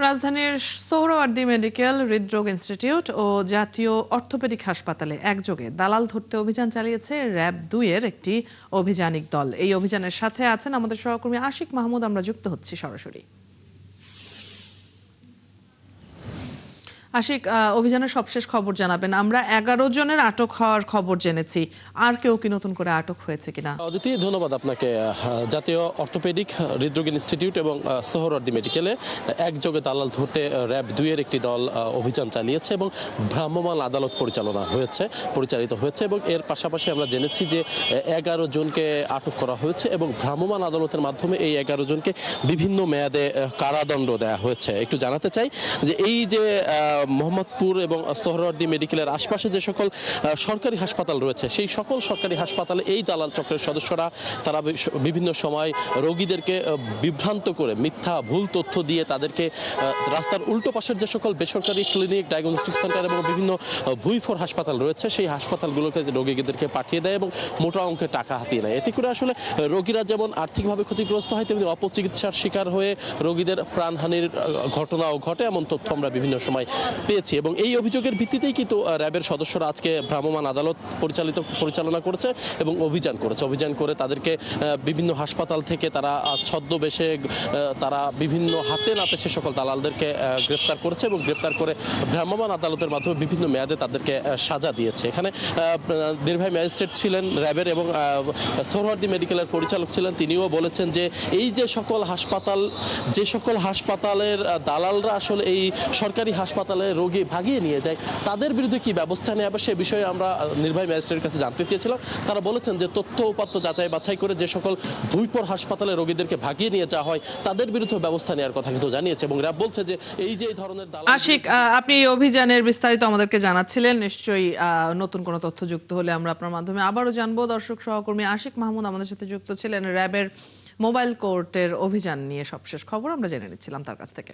রাজধানীর সোহরাওয়ার্দী মেডিকেল হৃদরোগ ইনস্টিটিউট ও জাতীয় অর্থোপেডিক হাসপাতালে একযোগে দালাল ধরতে অভিযান চালিয়েছে র‍্যাব-2 এর একটি অভিযানিক দল। এই অভিযানের সাথে আছেন আমাদের সহকর্মী আশিক মাহমুদ। আমরা যুক্ত হচ্ছি সরাসরি। আশিক, অভিযানের সবশেষ খবর জানাবেন। আমরা 11 জনের আটক হওয়ার খবর জেনেছি, আর কেউ কি নতুন করে আটক হয়েছে কিনা? অদিতি, ধন্যবাদ আপনাকে। জাতীয় অর্থোপেডিক হৃদরোগ ইনস্টিটিউট এবং সোহরাওয়ার্দী মেডিকেলে একযোগে দালাল ধরতে র‍্যাব-2 এর একটি দল অভিযান চালিয়েছে এবং ভ্রাম্যমাণ আদালত পরিচালিত হয়েছে এবং এর পাশাপাশি আমরা জেনেছি যে 11 জনকে আটক করা হয়েছে এবং ভ্রাম্যমাণ আদালতের মাধ্যমে এই 11 জনকে বিভিন্ন মেয়াদে কারাদণ্ড দেওয়া হয়েছে। একটু জানাতে চাই যে এই যে মোহাম্মদপুর এবং সোহরাওয়ার্দী মেডিকেলের আশপাশে যে সকল সরকারি হাসপাতাল রয়েছে, সেই সকল সরকারি হাসপাতালে এই দালাল চক্রের সদস্যরা তারা বিভিন্ন সময় রোগীদেরকে বিভ্রান্ত করে মিথ্যা ভুল তথ্য দিয়ে তাদেরকে রাস্তার উল্টো পাশের যে সকল বেসরকারি ক্লিনিক, ডায়াগনস্টিক সেন্টার এবং বিভিন্ন ভুইফোর হাসপাতাল রয়েছে, সেই হাসপাতালগুলোকে রোগীদেরকে পাঠিয়ে দেয় এবং মোটা অঙ্কের টাকা হাতিয়ে নেয়। এতে করে আসলে রোগীরা যেমন আর্থিকভাবে ক্ষতিগ্রস্ত হয়, তেমনি অপচিকিৎসার শিকার হয়ে রোগীদের প্রাণহানির ঘটনাও ঘটে, এমন তথ্য আমরা বিভিন্ন সময় পেয়েছি। এবং এই অভিযোগের ভিত্তিতেই কিন্তু র্যাবের সদস্যরা আজকে ভ্রাম্যমাণ আদালত পরিচালনা করেছে এবং অভিযান করে তাদেরকে বিভিন্ন হাসপাতাল থেকে তারা ছদ্মবেশে তারা বিভিন্ন হাতে নাতে সে সকল দালালদেরকে গ্রেফতার করেছে এবং গ্রেফতার করে ভ্রাম্যমাণ আদালতের মাধ্যমে বিভিন্ন মেয়াদে তাদেরকে সাজা দিয়েছে। এখানে নির্বাহী ম্যাজিস্ট্রেট ছিলেন র্যাবের এবং সোহরাওয়ার্দী মেডিকেলের পরিচালক ছিলেন, তিনিও বলেছেন যে এই যে সকল হাসপাতালের দালালরা আসলে এই সরকারি হাসপাতালে রোগী ভাগিয়ে নিয়ে যায়, তাদের বিরুদ্ধে কি ব্যবস্থা নেওয়া হবে সে বিষয়ে আমরা নির্বাহী ম্যাজিস্ট্রেটের কাছে জানতে চেয়েছিলাম। তারা বলেছেন যে তথ্য উপাত্ত যাচাই বাছাই করে যে সকল ভুইপোর হাসপাতালে রোগীদেরকে ভাগিয়ে নিয়ে যাওয়া হয় তাদের বিরুদ্ধে ব্যবস্থা নেওয়ার কথা কিন্তু জানিয়েছে এবং র্যাব বলছে যে এই যে ধরনের দালাল। আশিক, আপনি এই অভিযানের বিস্তারিত আমাদেরকে জানাচ্ছিলেন, নিশ্চয়ই নতুন কোনো তথ্য যুক্ত হলে আমরা আপনার মাধ্যমে আবারও জানবো। দর্শক সহকর্মী আশিক মাহমুদ আমাদের সাথে যুক্ত ছিলেন। র্যাবের মোবাইল কোর্টের অভিযান নিয়ে সবশেষ খবর আমরা জেনে নিচ্ছিলাম তার কাছ থেকে।